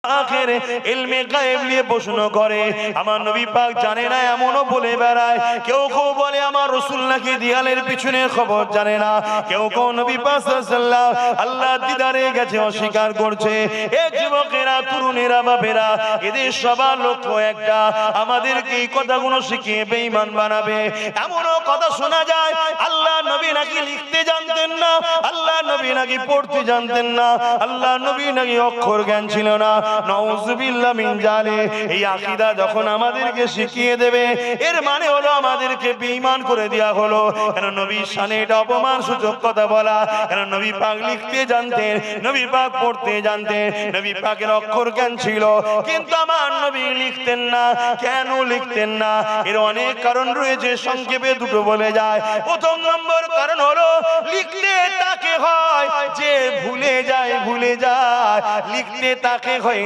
আখের ইলমে গায়েব নিয়ে প্রশ্ন করে। আমার নবী পাক জানে না এমনও বলে বেড়ায়। কেউ কেউ বলে আমার রাসূল নাকি দেয়ালের পিছনে খবর জানে না। কেউ কেউ নবী পাক সাল্লাল্লাহু আল্লাহ দিদারে গেছে অস্বীকার করছে। এ যুবকেরা, তরুণেরা, বাপেরা, এদের সবার লক্ষ্য একটা, আমাদেরকে এই কথাগুলো শিখিয়ে বেঈমান বানাবে। এমনও কথা শোনা যায় আল্লাহ নবী নাকি লিখতে জানতেন না, আল্লাহ নবী নাকি পড়তে জানতেন না, আল্লাহ নবী নাকি অক্ষর জ্ঞান ছিল না। নাউযুবিল্লাহ মিন জালিক। এই আকীদা যখন আমাদেরকে শিখিয়ে দেবে, এর মানে হলো আমাদেরকে বেঈমান করে দেয়া হলো। কেন নবীর শানে এটা অপমান সূচক কথা বলা। কেন নবী পাক লিখতে জানতেন, নবী পাক পড়তে জানতেন, নবী পাকের অক্ষর জ্ঞান ছিল, কিন্তু আমার নবী লিখতেন না। কেন লিখতেন না? এর অনেক কারণ রয়েছে, সংক্ষেপে দুটো বলে যায়। প্রথম নম্বর কারণ হলো লিখতে তাকে হয় যে ভুলে যায়, লিখতে তাকে হয়